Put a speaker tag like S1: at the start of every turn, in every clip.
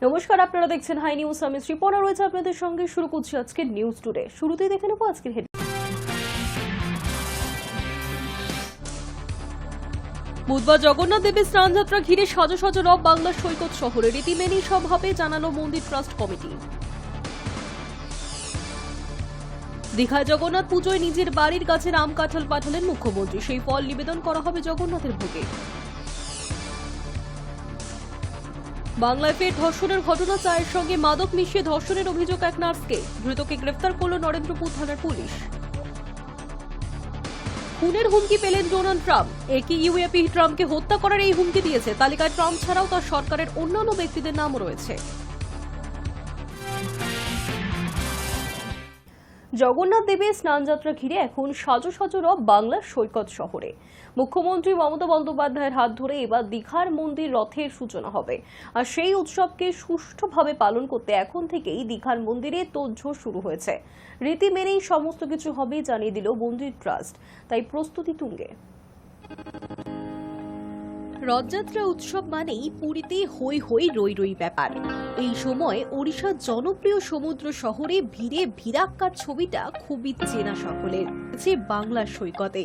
S1: নমস্কার, আপনারা দেখছেন হাই নিউজ। আমি শ্রীপর্ণা রয়েছে আপনাদের সঙ্গে। শুরু করছি আজকের নিউজ টুডে। শুরুতেই দেখে নেব আজকের হেডলাইন। বুধবার জগন্নাথ দেবের স্নানযাত্রা ঘিরে সাজো সাজো রব বাংলার সৈকত শহরে। রীতি মেনেই সব হবে জানালো মন্দির ট্রাস্ট কমিটি। দীঘায় জগন্নাথ পুজোয় নিজের বাড়ির গাছের আম কাঁঠাল পাঠালেন মুখ্যমন্ত্রী। সেই ফল নিবেদন করা হবে জগন্নাথের ভোগে। বাংলায় ফের ধর্ষণের ঘটনা। চায়ের সঙ্গে মাদক মিশিয়ে ধর্ষণের অভিযোগ এক নার্সকে। ধৃতকে গ্রেফতার করল নরেন্দ্রপুর থানার পুলিশ। খুনের হুমকি পেলেন ডোনাল্ড ট্রাম্প। একই ইউএপি ট্রাম্পকে হত্যা করার এই হুমকি দিয়েছে। তালিকায় ট্রাম্প ছাড়াও তার সরকারের অন্যান্য ব্যক্তিদের নামও রয়েছে। জগন্নাথ দেবের স্নানযাত্রা ঘিরে এখন সাজো সাজো রব বাংলার সৈকত শহরে। মুখ্যমন্ত্রী মমতা বন্দ্যোপাধ্যায়ের হাত ধরে এবার দীঘার মন্দির রথের সূচনা হবে। আর সেই উৎসবকে সুষ্ঠুভাবে পালন করতে এখন থেকেই দীঘার মন্দিরে তোড়জোড় শুরু হয়েছে। রীতি মেনেই সমস্ত কিছু হবে জানিয়ে দিল মন্দির ট্রাস্ট, তাই প্রস্তুতি তুঙ্গে। রথযাত্রা উৎসব মানেই পুরীতে হই হই রই রই ব্যাপার। এই সময় ওড়িশার জনপ্রিয় সমুদ্র শহরে ভিড়ে ভিড়াক্কার ছবিটা খুবই চেনা সকলের। বাংলার সৈকতে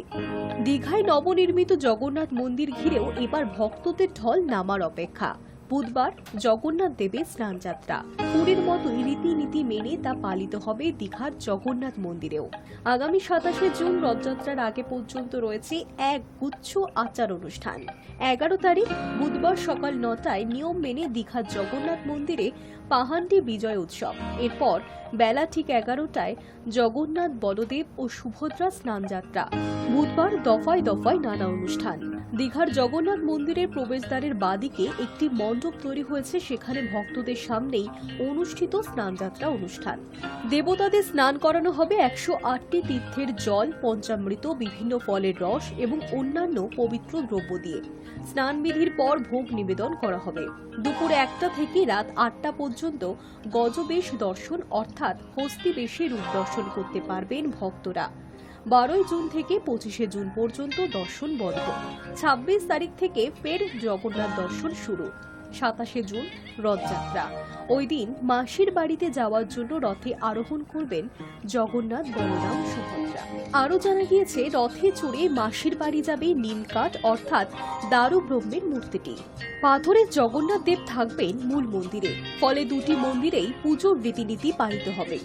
S1: দীঘায় নবনির্মিত জগন্নাথ মন্দির ঘিরেও এবার ভক্তদের ঢল নামার অপেক্ষা। বুধবার জগন্নাথ দেবের স্নানযাত্রা। পুরীর মতোই রীতিনীতি মেনে তা পালিত হবে দীঘার জগন্নাথ মন্দিরেও। আগামী 27 জুন রথযাত্রার আগে পর্যন্ত রয়েছে এক গুচ্ছ আচার অনুষ্ঠান। 11 তারিখ বুধবার সকাল 9টায় নিয়ম মেনে দীঘার জগন্নাথ মন্দিরে পাহান্ডি বিজয় উৎসব। এরপর বেলা ঠিক 11টায় জগন্নাথ, বলদেব ও সুভদ্রা স্নানযাত্রা। বুধবার দফায় দফায় নানা অনুষ্ঠান। দীঘার জগন্নাথ মন্দিরের প্রবেশদ্বারের বাদিকে একটি মণ্ডপ তৈরি হয়েছে। সেখানে ভক্তদের সামনেই অনুষ্ঠিত স্নানযাত্রা অনুষ্ঠান। দেবতাদের স্নান করানো হবে 108টি তীর্থের জল, পঞ্চামৃত, বিভিন্ন ফলের রস এবং অন্যান্য পবিত্র দ্রব্য দিয়ে। স্নানবিধির পর ভোগ নিবেদন করা হবে। দুপুর 1টা থেকে রাত 8টা পর্যন্ত গজবেশ দর্শন অর্থাৎ হস্তিবেশে রূপ দর্শন করতে পারবেন ভক্তরা। 12 জুন থেকে 25 জুন পর্যন্ত দর্শন বন্ধ। 26 তারিখ থেকে ফের জগন্নাথ দর্শন শুরু। 27 জুন রথযাত্রা। ওই দিন মাসির বাড়িতে যাওয়ার জন্য রথে আরোহণ করবেন জগন্নাথ, বলরাম, সুভদ্রা। আরও জানা গিয়েছে, রথে চড়ে মাসির বাড়ি যাবে নিমকাঠ অর্থাৎ দারু ব্রহ্মের মূর্তিটি। পাথরের জগন্নাথ দেব থাকবেন মূল মন্দিরে। ফলে দুটি মন্দিরেই পুজোর রীতিনীতি পালিত হবে।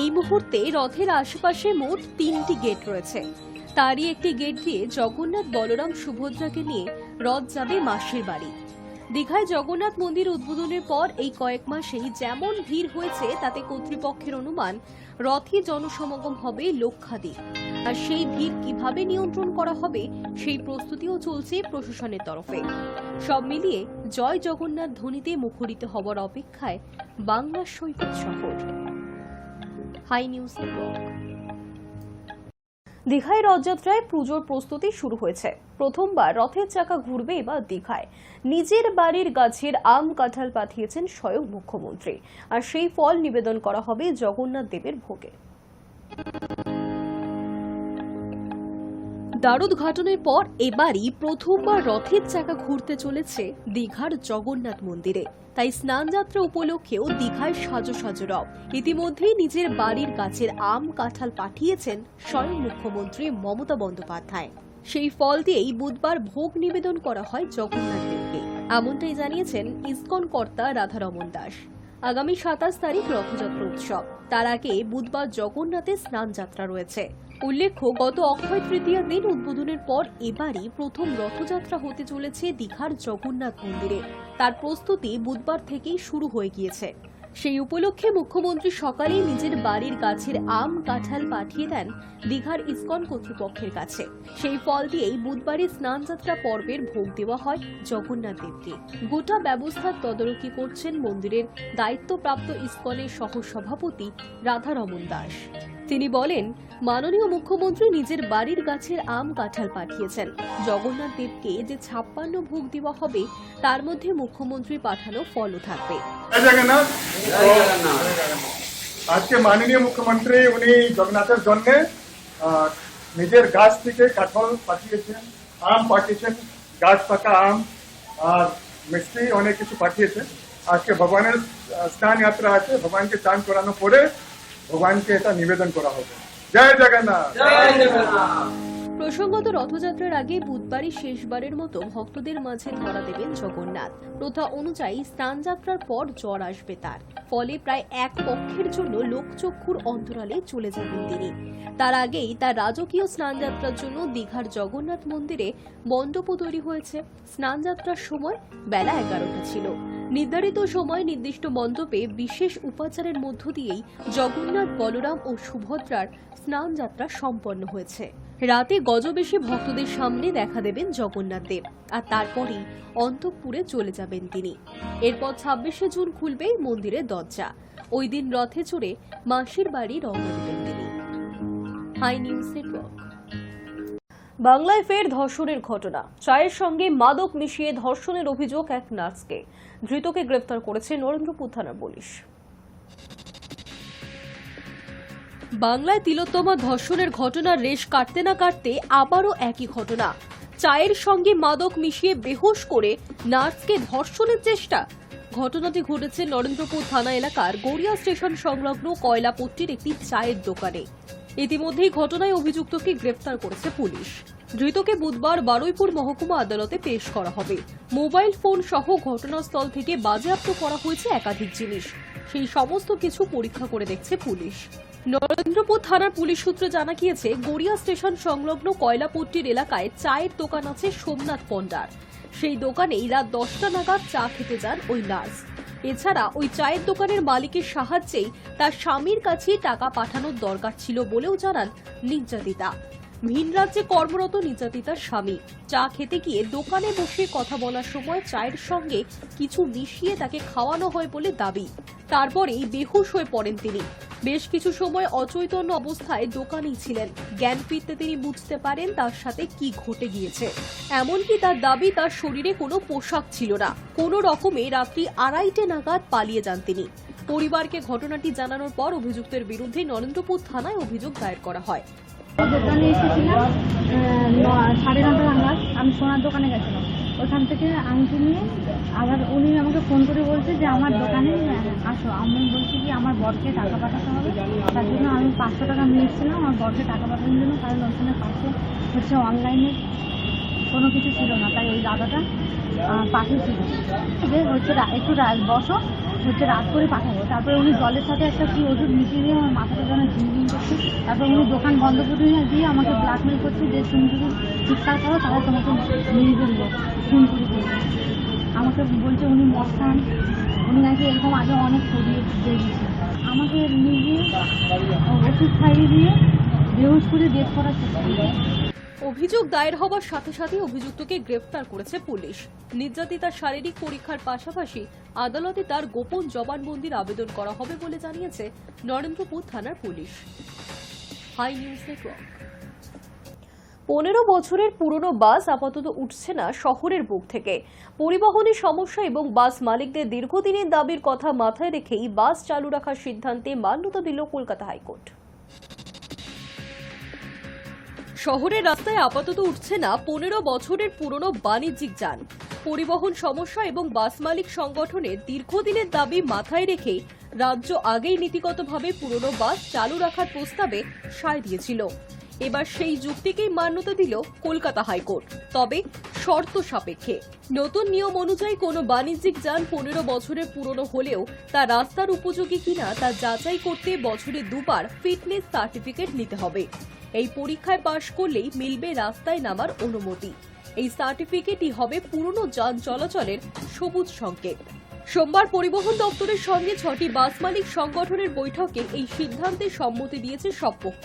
S1: এই মুহূর্তে রথের আশেপাশে মোট 3টি গেট রয়েছে। তারই একটি গেট দিয়ে জগন্নাথ, বলরাম, সুভদ্রাকে নিয়ে রথ যাবে মাসির বাড়ি। দীঘায় জগন্নাথ মন্দির উদ্বোধনের পর এই কয়েক মাসেই যেমন ভিড় হয়েছে তাতে কর্তৃপক্ষের অনুমান রথে জনসমাগম হবে লক্ষাধিক। আর সেই ভিড় কিভাবে নিয়ন্ত্রণ করা হবে সেই প্রস্তুতিও চলছে প্রশাসনের তরফে। সব মিলিয়ে জয় জগন্নাথ ধ্বনিতে মুখরিত হবার অপেক্ষায় বাংলার সৈকত শহর। Hi news network. দীঘায় রথযাত্রায় পুজোর প্রস্তুতি শুরু হয়েছে। প্রথমবার রথের চাকা ঘুরবে এবার দীঘায়। নিজের বাড়ির গাছের আম কাঁঠাল পাঠিয়েছেন স্বয়ং মুখ্যমন্ত্রী। আর সেই ফল নিবেদন করা হবে জগন্নাথ দেবের ভোগে। দারুদঘাটনের পর এবারই প্রথমবার রথের চাকা ঘুরতে চলেছে দীঘার জগন্নাথ মন্দিরে। তাই স্নানযাত্রা উপলক্ষেও দীঘায় সাজো সাজো রব। ইতিমধ্যেই নিজের বাড়ির গাছের আম কাঁঠাল পাঠিয়েছেন স্বয়ং মুখ্যমন্ত্রী মমতা বন্দ্যোপাধ্যায়। সেই ফল দিয়েই বুধবার ভোগ নিবেদন করা হয় জগন্নাথ দেবকে। এমনটাই জানিয়েছেন ইসকন কর্তা রাধারমন দাস। আগামী 27 তারিখ রথযাত্রা উৎসব। তার আগে বুধবার জগন্নাথের স্নানযাত্রা রয়েছে। উল্লেখ্য, গত অক্ষয় তৃতীয়ার দিন উদ্বোধনের পর এবারই প্রথম রথযাত্রা হতে চলেছে দীঘার জগন্নাথ মন্দিরে। তার প্রস্তুতি বুধবার থেকেই শুরু হয়ে গিয়েছে। সেই উপলক্ষে মুখ্যমন্ত্রী সকালেই নিজের বাড়ির গাছের আম কাঁঠাল পাঠিয়ে দেন দীঘার ইসকন কর্তৃপক্ষের কাছে। সেই ফল দিয়েই বুধবারের স্নানযাত্রা পর্বের ভোগ দেওয়া হয় জগন্নাথ দেবকে। গোটা ব্যবস্থার তদারকি করছেন মন্দিরের দায়িত্বপ্রাপ্ত ইসকনের সহসভাপতি রাধারমন দাস। তিনি বলেন, মাননীয় মুখ্যমন্ত্রী নিজের বাড়ির গাছের আম কাঁঠাল পাঠিয়েছেন। জগন্নাথ দেবকে যে 56 ভোগ দেওয়া হবে তার মধ্যে মুখ্যমন্ত্রীর পাঠানো ফলও থাকবে।
S2: আজকে মাননীয় মুখ্যমন্ত্রী উনি জগন্নাথের জন্য নিজের গাছ থেকে কাঁঠাল পাঠিয়েছেন, আম পাঠিয়েছেন, গাছ পাকা আম আর মিষ্টি অনেক কিছু পাঠিয়েছেন। আজকে ভগবানের স্নান যাত্রা আছে, ভগবানকে চান করানোর পরে ভগবানকে এটা নিবেদন করা হবে। জয় জগন্নাথ।
S1: প্রসঙ্গত রথযাত্রার আগে বুধবারই শেষবারের মতো ভক্তদের মাঝে ধরা দেবেন জগন্নাথ। প্রথা অনুযায়ী স্নানযাত্রার পর জ্বর আসবে তার, ফলে প্রায় এক পক্ষের জন্য লোকচক্ষুর অন্তরালে চলে যাবেন তিনি। তার আগেই তার রাজকীয় স্নানযাত্রার জন্য দীঘার জগন্নাথ মন্দিরে মণ্ডপ তৈরি হয়েছে। স্নানযাত্রার সময় বেলা 11টা ছিল। নির্ধারিত সময় নির্দিষ্ট মণ্ডপে বিশেষ উপাচারের মধ্য দিয়েই জগন্নাথ, বলরাম ও সুভদ্রার স্নানযাত্রা সম্পন্ন হয়েছে। রাতে গজবেশে ভক্তদের সামনে দেখা দেবেন জগন্নাথ দেব, আর তারপরেই অন্তঃপুরে চলে যাবেন তিনি। এরপর 26শে জুন খুলবে মন্দিরের দরজা। ওই দিন রথে চড়ে মাসির বাড়ি রওনা দেবেন তিনি। Hi news network. বাংলায় ফের ধর্ষণের ঘটনা। চায়ের সঙ্গে মাদক মিশিয়ে ধর্ষণের অভিযোগ এক নার্সকে। ধৃতকে গ্রেফতার করেছে নরেন্দ্রপুর থানার পুলিশ। বাংলায় তিলোত্তমা ধর্ষণের ঘটনার রেশ কাটতে না কাটতে আবারও একই ঘটনা। চায়ের সঙ্গে মাদক মিশিয়ে বেহুশ করে নার্সকে ধর্ষণের চেষ্টা। ঘটনাটি ঘটেছে নরেন্দ্রপুর থানা এলাকার গড়িয়া স্টেশন সংলগ্ন কয়লাপট্টির একটি চায়ের দোকানে। ইতিমধ্যেই ঘটনায় অভিযুক্তকে গ্রেফতার করেছে পুলিশ। ধৃতকে বুধবার বারুইপুর মহকুমা আদালতে পেশ করা হবে। মোবাইল ফোন সহ ঘটনাস্থল থেকে বাজেয়াপ্ত করা হয়েছে একাধিক জিনিস। সেই সমস্ত কিছু পরীক্ষা করে দেখছে পুলিশ। নরেন্দ্রপুর থানার পুলিশ সূত্রে জানা গিয়েছে, গড়িয়া স্টেশন সংলগ্ন কয়লাপট্টির এলাকায় চায়ের দোকান আছে সোমনাথ পণ্ডার। সেই দোকানেই রাত 10টা নাগাদ চা খেতে যান ওই নার্স। এছাড়া ওই চায়ের দোকানের মালিকের সাহায্যেই তার স্বামীর কাছে টাকা পাঠানোর দরকার ছিল বলেও জানান নির্যাতিতা। ভিন রাজ্যে কর্মরত নির্যাতিতার স্বামী চা খেতে গিয়ে দোকানে বসে কথা বলার সময় চায়ের সঙ্গে কিছু মিশিয়ে তাকে খাওয়ানো হয় বলে দাবি। তারপরেই বেহুশ হয়ে পড়েন তিনি। বেশ কিছু সময় অচৈতন্য অবস্থায় দোকানেই ছিলেন। জ্ঞান ফিরতে তিনি বুঝতে পারেন তার সাথে কি ঘটে গিয়েছে। এমনকি তার দাবি তার শরীরে কোনো পোশাক ছিল না। কোনো রকমে রাত্রি 2:30 নাগাদ পালিয়ে যান তিনি। পরিবারকে ঘটনাটি জানানোর পর অভিযুক্তের বিরুদ্ধে নরেন্দ্রপুর থানায় অভিযোগ দায়ের করা হয়।
S3: দোকানে এসেছিলাম 9:30 নাগাদ। আমি সোনার দোকানে গেছিলাম। ওখান থেকে আংটি নিয়ে আবার উনি আমাকে ফোন করে বলছে যে আমার দোকানে আসো। আমি বলছি কি আমার বরকে টাকা পাঠাতে হবে, তার জন্য আমি 500 টাকা নিয়েছিলাম আমার বরকে টাকা পাঠানোর জন্য, কারণ ওখানে পাশে হচ্ছে অনলাইনে কোনো কিছু ছিল না, তাই ওই দাদাটা পাঠিয়েছিল যে হচ্ছে একটু বসো, হচ্ছে রাত করে পাঠাবো। তারপরে উনি জলের সাথে একটা কি ওষুধ মিশিয়ে দিয়ে আমার মাথাটা যেন ঝিমঝিম করছে। তারপর উনি দোকান বন্ধ করে দিয়ে আমাকে ব্ল্যাকমেল করছে যে তুমি যদি চিৎকার করো তাহলে তোমাকে মেরে ফেলবো, খুন করে ফেলবো। আমাকে বলছে উনি মদ খান, উনি নাকি এরকম আগে অনেক করিয়ে দিয়েছে। আমাকে নিজে ওষুধ খাইয়ে দিয়ে বেহুশ করে ডেথ করার চেষ্টা করে।
S1: অভিযোগ দায়ের হবার সাথে সাথে অভিযুক্তকে গ্রেফতার করেছে পুলিশ। নির্যাতিতার শারীরিক পরীক্ষার পাশাপাশি আদালতে তার গোপন জবানবন্দির আবেদন করা হবে বলে জানিয়েছে নরেন্দ্রপুর থানার পুলিশ। High news network. 15 বছরের পুরনো বাস আপাতত উঠছে না শহরের বুক থেকে। পরিবহনের সমস্যা এবং বাস মালিকদের দীর্ঘদিনের দাবির কথা মাথায় রেখেই বাস চালু রাখার সিদ্ধান্তে মান্যতা দিল কলকাতা হাইকোর্ট। শহরের রাস্তায় আপাতত উঠছে না 15 বছরের পুরনো বাণিজ্যিক যান। পরিবহন সমস্যা এবং বাস মালিক সংগঠনের দীর্ঘদিনের দাবি মাথায় রেখে রাজ্য আগেই নীতিগতভাবে পুরনো বাস চালু রাখার প্রস্তাবে সায় দিয়েছিল। এবার সেই যুক্তিকেই মান্যতা দিল কলকাতা হাইকোর্ট, তবে শর্ত সাপেক্ষে। নতুন নিয়ম অনুযায়ী কোনো বাণিজ্যিক যান 15 বছরের পুরনো হলেও তা রাস্তার উপযোগী কিনা তা যাচাই করতে বছরে 2 বার ফিটনেস সার্টিফিকেট নিতে হবে। এই পরীক্ষায় পাশ করলেই মিলবে রাস্তায় নামার অনুমতি। এই সার্টিফিকেটই হবে পুরনো যান চলাচলের সবুজ সংকেত। সোমবার পরিবহন দপ্তরের সঙ্গে 6টি বাস মালিক সংগঠনের বৈঠকে এই সিদ্ধান্তে সম্মতি দিয়েছে সব পক্ষ।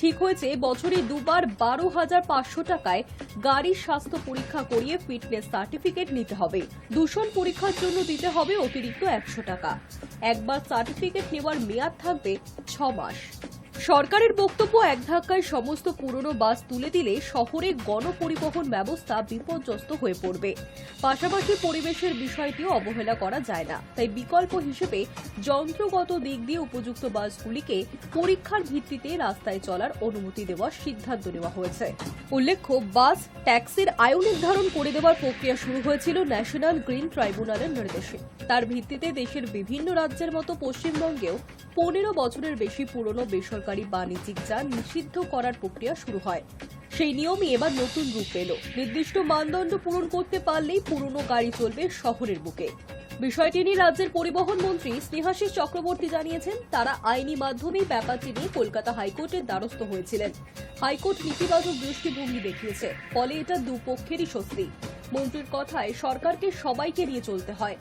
S1: ঠিক হয়েছে বছরে 2 বার 12,500 টাকায় গাড়ির স্বাস্থ্য পরীক্ষা করিয়ে ফিটনেস সার্টিফিকেট নিতে হবে। দূষণ পরীক্ষার জন্য দিতে হবে অতিরিক্ত 100 টাকা। একবার সার্টিফিকেট নেওয়ার মেয়াদ থাকবে 6 মাস। সরকারের বক্তব্য এক ধাক্কায় সমস্ত পুরনো বাস তুলে দিলে শহরে গণপরিবহন ব্যবস্থা বিপর্যস্ত হয়ে পড়বে। পাশাপাশি পরিবেশের বিষয়টিও অবহেলা করা যায় না, তাই বিকল্প হিসেবে যন্ত্রগত দিক দিয়ে উপযুক্ত বাসগুলিকে পরীক্ষার ভিত্তিতে রাস্তায় চলার অনুমতি দেওয়ার সিদ্ধান্ত নেওয়া হয়েছে। উল্লেখ্য, বাস ট্যাক্সির আয়ু নির্ধারণ করে দেওয়ার প্রক্রিয়া শুরু হয়েছিল ন্যাশনাল গ্রিন ট্রাইব্যুনালের নির্দেশে। তার ভিত্তিতে দেশের বিভিন্ন রাজ্যের মতো পশ্চিমবঙ্গেও 15 বছরের বেশি পুরনো বেসরকারি বাণিজ্যিক যান নিষিদ্ধ করার প্রক্রিয়া শুরু হয়। সেই নিয়মই এবার নতুন রূপ পেল। নির্দিষ্ট মানদণ্ড পূরণ করতে পারলেই পুরনো গাড়ি চলবে শহরের বুকে। বিষয়টি নিয়ে রাজ্যের পরিবহন মন্ত্রী স্নেহাশিস চক্রবর্তী জানিয়েছেন, তারা আইনি মাধ্যমেই ব্যাপারটি নিয়ে কলকাতা হাইকোর্টের দ্বারস্থ হয়েছিলেন। হাইকোর্ট নীতিবাচক দৃষ্টিভঙ্গি দেখিয়েছে, ফলে এটা দুপক্ষেরই স্বস্তি। মন্ত্রীর কথায় সরকারকে সবাইকে নিয়ে চলতে হয়।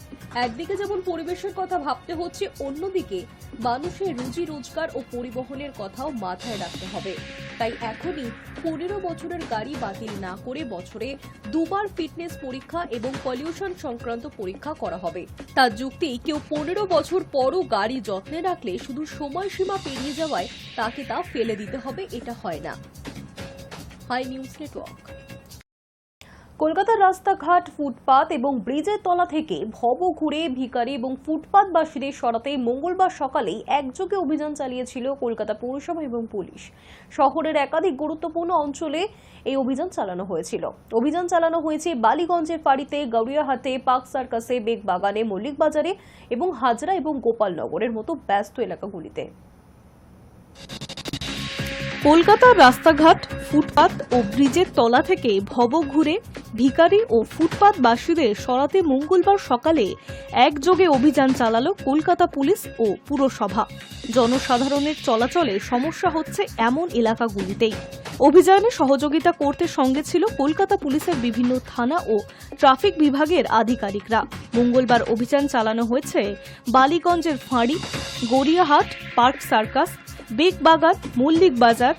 S1: একদিকে যেমন পরিবেশের কথা ভাবতে হচ্ছে, অন্যদিকে মানুষের রুজি রোজগার ও পরিবহনের কথাও মাথায় রাখতে হবে। তাই এখনই 15 বছরের গাড়ি বাতিল না করে বছরে 2 বার ফিটনেস পরীক্ষা এবং পলিউশন সংক্রান্ত পরীক্ষা করা হবে। তার যুক্তি, কেউ 15 বছর পরও গাড়ি যত্নে রাখলে শুধু সময়সীমা পেরিয়ে যাওয়ায় তাকে তা ফেলে দিতে হবে, এটা হয় না। Hi news network. কলকাতার রাস্তাঘাট, ফুটপাত এবং ব্রিজের তলা থেকে ভব ঘুরে ভিখারি এবং ফুটপাতবাসীদের সরাতে মঙ্গলবার সকালেই একযোগে অভিযান চালিয়েছিল কলকাতা পৌরসভা এবং পুলিশ। শহরের একাধিক গুরুত্বপূর্ণ অঞ্চলে এই অভিযান চালানো হয়েছিল। অভিযান চালানো হয়েছে বালিগঞ্জের ফাঁড়িতে, গড়িয়াহাটে, পার্ক সার্কাসে, বেগবাগানে, মল্লিক বাজারে এবং হাজরা এবং গোপালনগরের মতো ব্যস্ত এলাকাগুলিতে। কলকাতার রাস্তাঘাট, ফুটপাত ও ব্রিজের তলা থেকে ভব ঘুরে ভিখারি ও ফুটপাতবাসীদের সরাতে মঙ্গলবার সকালে একযোগে অভিযান চালালো কলকাতা পুলিশ ও পুরসভা। জনসাধারণের চলাচলে সমস্যা হচ্ছে এমন এলাকাগুলিতেই অভিযানে সহযোগিতা করতে সঙ্গে ছিল কলকাতা পুলিশের বিভিন্ন থানা ও ট্রাফিক বিভাগের আধিকারিকরা। মঙ্গলবার অভিযান চালানো হয়েছে বালিগঞ্জের ফাঁড়ি, গড়িয়াহাট, পার্ক সার্কাস, বেগবাগান, মল্লিক বাজার,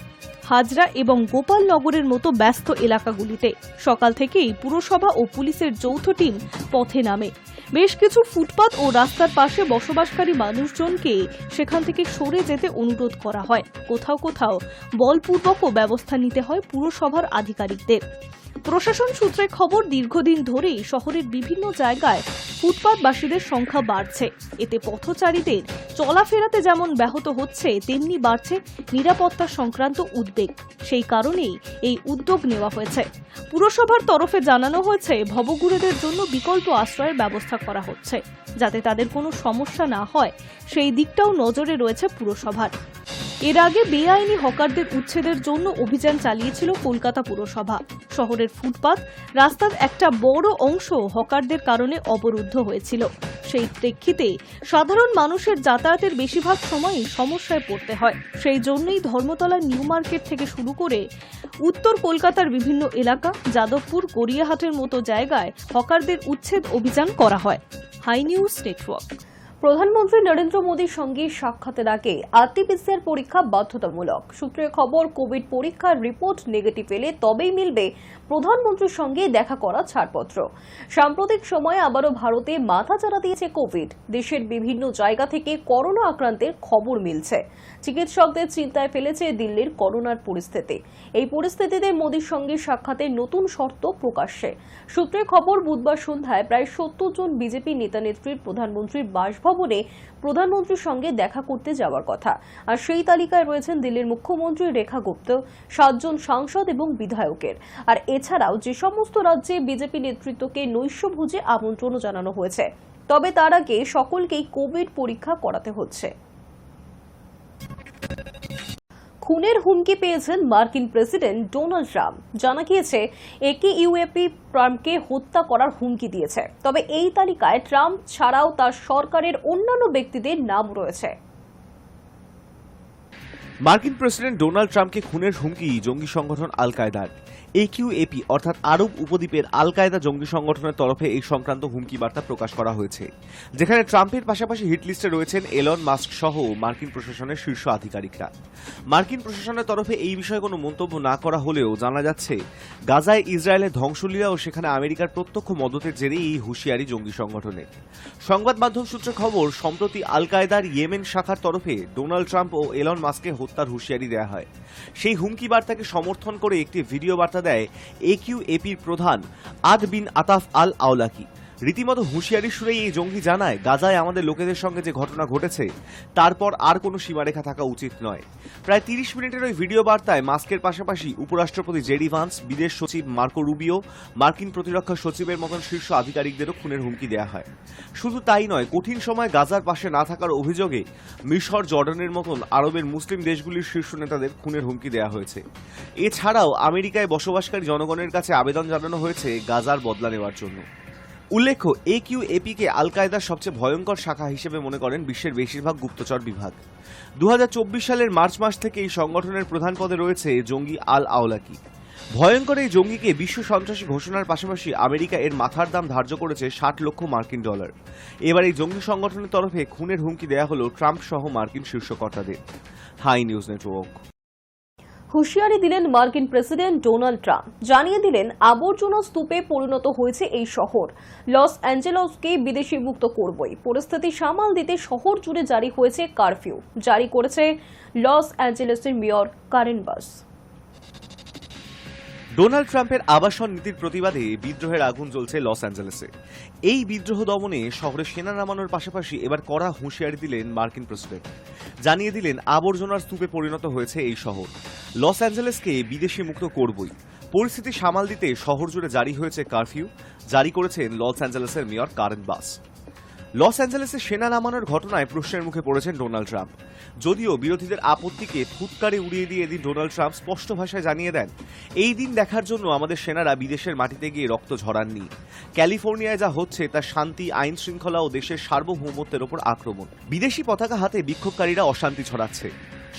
S1: হাজরা এবং গোপালনগরের মতো ব্যস্ত এলাকাগুলিতে। সকাল থেকেই পুরসভা ও পুলিশের যৌথ টিম পথে নামে। বেশ কিছু ফুটপাত ও রাস্তার পাশে বসবাসকারী মানুষজনকে সেখান থেকে সরে যেতে অনুরোধ করা হয়। কোথাও কোথাও বলপূর্বকও ব্যবস্থা নিতে হয় পুরসভার আধিকারিকদের। প্রশাসন সূত্রে খবর, দীর্ঘদিন ধরেই শহরের বিভিন্ন জায়গায় ফুটপাতবাসীদের সংখ্যা বাড়ছে। এতে পথচারীদের চলাফেরাতে যেমন ব্যাহত হচ্ছে, তেমনি বাড়ছে নিরাপত্তা সংক্রান্ত উদ্বেগ। সেই কারণেই এই উদ্যোগ নেওয়া হয়েছে। পুরসভার তরফে জানানো হয়েছে, ভবঘুরেদের জন্য বিকল্প আশ্রয়ের ব্যবস্থা করা হচ্ছে, যাতে তাদের কোনো সমস্যা না হয় সেই দিকটাও নজরে রয়েছে পুরসভার। এর আগে বেআইনি হকারদের উচ্ছেদের জন্য অভিযান চালিয়েছিল কলকাতা পুরসভা। শহরের ফুটপাত, রাস্তার একটা বড় অংশ হকারদের কারণে অবরুদ্ধ হয়েছিল। সেই প্রেক্ষিতে সাধারণ মানুষের যাতায়াতের বেশিরভাগ সময়ই সমস্যায় পড়তে হয়। সেই জন্যই ধর্মতলা নিউ মার্কেট থেকে শুরু করে উত্তর কলকাতার বিভিন্ন এলাকা, যাদবপুর, গড়িয়াহাটের মতো জায়গায় হকারদের উচ্ছেদ অভিযান করা হয়। Hi news network. প্রধানমন্ত্রী নরেন্দ্র মোদীর সঙ্গে সাক্ষাতের আগে আরটিপিসিআর পরীক্ষা বাধ্যতামূলক। সূত্রের খবর, কোভিড পরীক্ষার রিপোর্ট নেগেটিভ এলে তবেই মিলবে প্রধানমন্ত্রীর সঙ্গে দেখা করা ছাড়পত্র। সাম্প্রতিক সময়ে আবারও ভারতে মাথাচাড়া দিয়েছে কোভিড। দেশের বিভিন্ন জায়গা থেকে করোনা আক্রান্তের খবর মিলছে। চিকিৎসকদের চিন্তায় ফেলেছে দিল্লির করোনার পরিস্থিতি। এই পরিস্থিতিতে মোদীর সঙ্গে সাক্ষাতের নতুন শর্ত প্রকাশ্যে। সূত্রের খবর, বুধবার সন্ধ্যায় প্রায় 70 জন বিজেপি নেতা-নেত্রীর প্রধানমন্ত্রীর বাসভবনে প্রধানমন্ত্রীর সঙ্গে দেখা করতে যাওয়ার কথা। আর সেই তালিকায় রয়েছেন দিল্লির মুখ্যমন্ত্রী রেখা গুপ্ত, 7 জন সাংসদ এবং বিধায়কের। আর এছাড়াও যে সমস্ত রাজ্যে বিজেপি নেতৃত্বকে নৈশভোজে আমন্ত্রণও জানানো হয়েছে। তবে তার আগে সকলকেই কোভিড পরীক্ষা করাতে হচ্ছে। খুনের হুমকি পেয়েছেন মার্কিন প্রেসিডেন্ট ডোনাল্ড ট্রাম্প। জানা গিয়েছে, ইউএপি ট্রাম্পকে হত্যা করার হুমকি দিয়েছে। তবে এই তালিকায় ট্রাম্প ছাড়াও তার সরকারের অন্যান্য ব্যক্তিদের নাম রয়েছে।
S4: মার্কিন প্রেসিডেন্ট ডোনাল্ড ট্রাম্পকে খুনের হুমকি জঙ্গি সংগঠন আল কায়দার। AQAP অর্থাৎ আরব উপদ্বীপের আল কায়দা জঙ্গি সংগঠনের তরফে এই সংক্রান্ত হুমকি বার্তা প্রকাশ করা হয়েছে, যেখানে ট্রাম্পের পাশাপাশি হিট লিস্টে রয়েছেন এলন মাস্ক সহ মার্কিন প্রশাসনের শীর্ষ আধিকারিকরা। মার্কিন প্রশাসনের তরফে এই বিষয়ে কোনো মন্তব্য না করা হলেও জানা যাচ্ছে, গাজায় ইসরায়েলের ধ্বংসলীলা ও সেখানে আমেরিকার প্রত্যক্ষ মদতের জেরেই এই হুঁশিয়ারি জঙ্গি সংগঠনের। সংবাদ মাধ্যম সূত্রে খবর, সম্প্রতি আল কায়দার ইয়েমেন শাখার তরফে ডোনাল্ড ট্রাম্প ও এলন মাস্ককে হত্যা হত্যার হুঁশিয়ারি দেওয়া হয়। সেই হুমকি বার্তাকে সমর্থন করে একটি ভিডিও বার্তা দেয় AQAPর প্রধান আদ বিন আতাফ আল আওলাকি। রীতিমতো হুঁশিয়ারির সুরেই এই জঙ্গি জানায়, গাজায় আমাদের লোকেদের সঙ্গে যে ঘটনা ঘটেছে তারপর আর কোনো সীমারেখা থাকা উচিত নয়। প্রায় 30 মিনিটের ওই ভিডিও বার্তায় মাস্কের পাশাপাশি উপরাষ্ট্রপতি জেডি ভান্স, বিদেশ সচিব মার্কো রুবিও, মার্কিন প্রতিরক্ষা সচিবের মতন শীর্ষ আধিকারিকদেরও খুনের হুমকি দেওয়া হয়। শুধু তাই নয়, কঠিন সময় গাজার পাশে না থাকার অভিযোগে মিশর, জর্ডানের মতন আরবের মুসলিম দেশগুলির শীর্ষ নেতাদের খুনের হুমকি দেওয়া হয়েছে। এছাড়াও আমেরিকায় বসবাসকারী জনগণের কাছে আবেদন জানানো হয়েছে গাজার বদলা নেওয়ার জন্য। উল্লেখ্য, AQAPকে আল কায়দার সবচেয়ে ভয়ঙ্কর শাখা হিসেবে মনে করেন বিশ্বের বেশিরভাগ গুপ্তচর বিভাগ। 2024 সালের মার্চ মাস থেকে এই সংগঠনের প্রধান পদে রয়েছে জঙ্গি আল আওলাকি। ভয়ঙ্কর এই জঙ্গিকে বিশ্ব সন্ত্রাসী ঘোষণার পাশাপাশি আমেরিকা এর মাথার দাম ধার্য করেছে $60 লক্ষ। এবার এই জঙ্গি সংগঠনের তরফে খুনের হুমকি দেয়া হলো ট্রাম্প সহ মার্কিন শীর্ষকর্তাদের। High news network.
S1: হুঁশিয়ারি দিলেন মার্কিন প্রেসিডেন্ট ডোনাল্ড ট্রাম্প। জানিয়ে দিলেন আবর্জনা স্তূপে পরিণত হয়েছে এই শহর। লস অ্যাঞ্জেলসকে বিদেশি মুক্ত করবই। পরিস্থিতি সামাল দিতে শহর জুড়ে জারি হয়েছে কারফিউ। জারি করেছে লস অ্যাঞ্জেলসের মেয়র কারেন বাস।
S4: ডোনাল্ড ট্রাম্পের আবাসন নীতির প্রতিবাদে বিদ্রোহের আগুন জ্বলছে লস অ্যাঞ্জেলেসে। এই বিদ্রোহ দমনে শহরে সেনা নামানোর পাশাপাশি এবার কড়া হুঁশিয়ারি দিলেন মার্কিন প্রেসিডেন্ট। জানিয়ে দিলেন আবর্জনার স্তূপে পরিণত হয়েছে এই শহর। লস অ্যাঞ্জেলেসকে বিদেশি মুক্ত করবই। পরিস্থিতি সামাল দিতে শহর জুড়ে জারি হয়েছে কারফিউ। জারি করেছেন লস অ্যাঞ্জেলেসের মেয়র কারেন বাস। লস অ্যাঞ্জেলেসে সেনা নামানোর ঘটনায় প্রশ্নের মুখে পড়েছেন ডোনাল্ড ট্রাম্প। যদিও বিরোধীদের আপত্তিকে ফুৎকারে উড়িয়ে দিয়ে এদিন ডোনাল্ড ট্রাম্প স্পষ্ট ভাষায় জানিয়ে দেন, এই দিন দেখার জন্য আমাদের সেনারা বিদেশের মাটিতে গিয়ে রক্ত ঝরাননি। ক্যালিফোর্নিয়ায় যা হচ্ছে তা শান্তি, আইন শৃঙ্খলা ও দেশের সার্বভৌমত্বের ওপর আক্রমণ। বিদেশি পতাকা হাতে বিক্ষোভকারীরা অশান্তি ছড়াচ্ছে।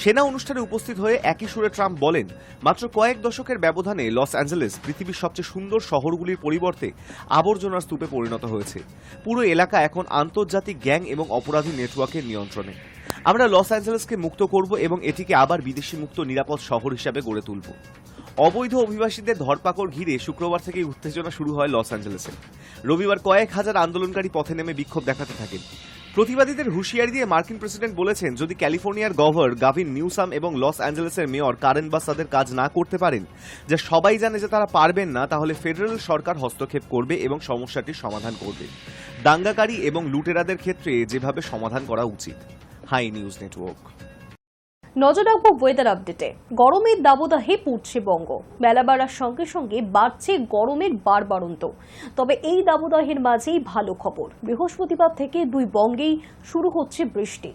S4: সেনা অনুষ্ঠানে উপস্থিত হয়ে একই সুরে ট্রাম্প বলেন, মাত্র কয়েক দশকের ব্যবধানে লস অ্যাঞ্জেলেস পৃথিবীর সবচেয়ে সুন্দর শহরগুলির পরিবর্তে আবর্জনার স্তূপে পরিণত হয়েছে। পুরো এলাকা এখন আন্তর্জাতিক গ্যাং এবং অপরাধী নেটওয়ার্কের নিয়ন্ত্রণে। আমরা লস অ্যাঞ্জেলেসকে মুক্ত করব এবং এটিকে আবার বিদেশি মুক্ত নিরাপদ শহর হিসাবে গড়ে তুলব। অবৈধ অভিবাসীদের ধরপাকড় ঘিরে শুক্রবার থেকে উত্তেজনা শুরু হয় লস অ্যাঞ্জেলেসে। রবিবার কয়েক হাজার আন্দোলনকারী পথে নেমে বিক্ষোভ দেখাতে থাকেন। প্রতিবাদীদের হুঁশিয়ারি দিয়ে মার্কিন প্রেসিডেন্ট বলেছেন, যদি ক্যালিফোর্নিয়ার গভর্নর গাভিন নিউসাম এবং লস অ্যাঞ্জেলেসের মেয়র কারেন বাস তাদের কাজ না করতে পারেন, যা সবাই জানে যে তারা পারবেন না, তাহলে ফেডারেল সরকার হস্তক্ষেপ করবে এবং সমস্যাটির সমাধান করবে। দাঙ্গাকারী এবং লুটেরাদের ক্ষেত্রে যেভাবে সমাধান করা উচিত। Hi news network.
S1: নজর রাখবো ওয়েদার আপডেটে। গরমের দাবদাহে পুড়ছে বঙ্গ। বেলা বাড়ার সঙ্গে সঙ্গে বাড়ছে গরমের বাড়বাড়ন্ত। তবে এই দাবদাহের মাঝেই ভালো খবর, বৃহস্পতিবার থেকে দুই বঙ্গেই শুরু হচ্ছে বৃষ্টি।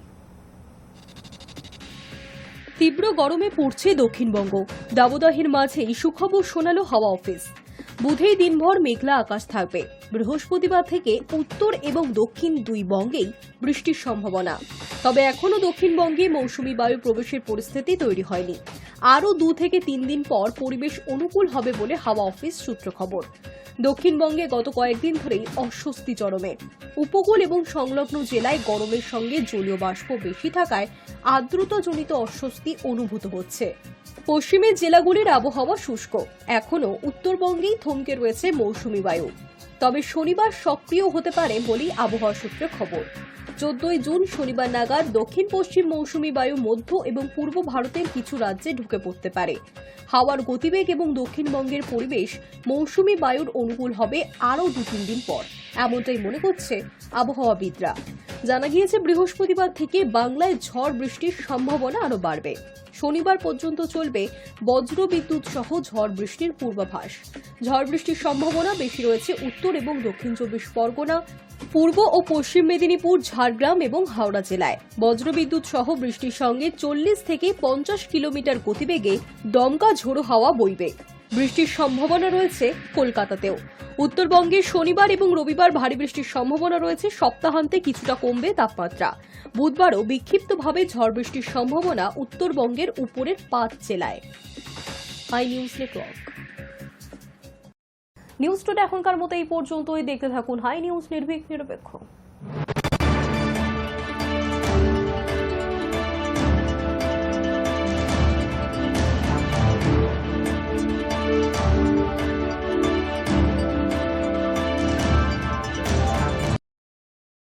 S1: তীব্র গরমে পড়ছে দক্ষিণবঙ্গ। দাবদাহের মাঝেই সুখবর শোনালো হাওয়া অফিস। বুধেই দিনভর মেঘলা আকাশ থাকবে। বৃহস্পতিবার থেকে উত্তর এবং দক্ষিণ দুই বঙ্গেই বৃষ্টির সম্ভাবনা। তবে এখনো দক্ষিণবঙ্গে মৌসুমী বায়ু প্রবেশের পরিস্থিতি তৈরি হয়নি। আরও 2 থেকে 3 দিন পর পরিবেশ অনুকূল হবে বলে হাওয়া অফিস সূত্র খবর। দক্ষিণবঙ্গে গত কয়েকদিন ধরেই অস্বস্তি চরমে। উপকূল এবং সংলগ্ন জেলায় গরমের সঙ্গে জলীয় বাষ্প বেশি থাকায় আর্দ্রতাজনিত অস্বস্তি অনুভূত হচ্ছে। পশ্চিমের জেলাগুলির আবহাওয়া শুষ্ক। এখনও উত্তরবঙ্গেই থমকে রয়েছে মৌসুমী বায়ু। তবে শনিবার সক্রিয় হতে পারে বলেই আবহাওয়া সূত্রে খবর। 14 জুন শনিবার নাগাদ দক্ষিণ পশ্চিম মৌসুমী বায়ু মধ্য এবং পূর্ব ভারতের কিছু রাজ্যে ঢুকে পড়তে পারে। হাওয়ার গতিবেগ এবং দক্ষিণবঙ্গের পরিবেশ মৌসুমী বায়ুর অনুকূল হবে আরও 2-3 দিন পর, এমনটাই মনে করছে আবহাওয়াবিদরা। জানা গিয়েছে বৃহস্পতিবার থেকে বাংলায় ঝড় বৃষ্টির সম্ভাবনা আরও বাড়বে। শনিবার পর্যন্ত চলবে বজ্রবিদ্যুৎ সহ ঝড় বৃষ্টির পূর্বাভাস। ঝড় বৃষ্টির সম্ভাবনা বেশি রয়েছে উত্তর এবং দক্ষিণ 24 পরগনা, পূর্ব ও পশ্চিম মেদিনীপুর, ঝাড়গ্রাম এবং হাওড়া জেলায়। বজ্রবিদ্যুৎ সহ বৃষ্টির সঙ্গে 40 থেকে 50 কিলোমিটার গতিবেগে দমকা ঝোড়ো হাওয়া বইবে। বৃষ্টির সম্ভাবনা রয়েছে কলকাতাতেও। উত্তরবঙ্গে শনিবার এবং রবিবার ভারী বৃষ্টির সম্ভাবনা রয়েছে। সপ্তাহান্তে কিছুটা কমবে তাপমাত্রা। বুধবারও বিক্ষিপ্তভাবে ঝড় বৃষ্টির সম্ভাবনা উত্তরবঙ্গের উপরের 5 জেলায়। Hi news network. News today এখনকার মতো এই পর্যন্তই। দেখতে থাকুন হাই নিউজ, নির্ভীক নিরপেক্ষ।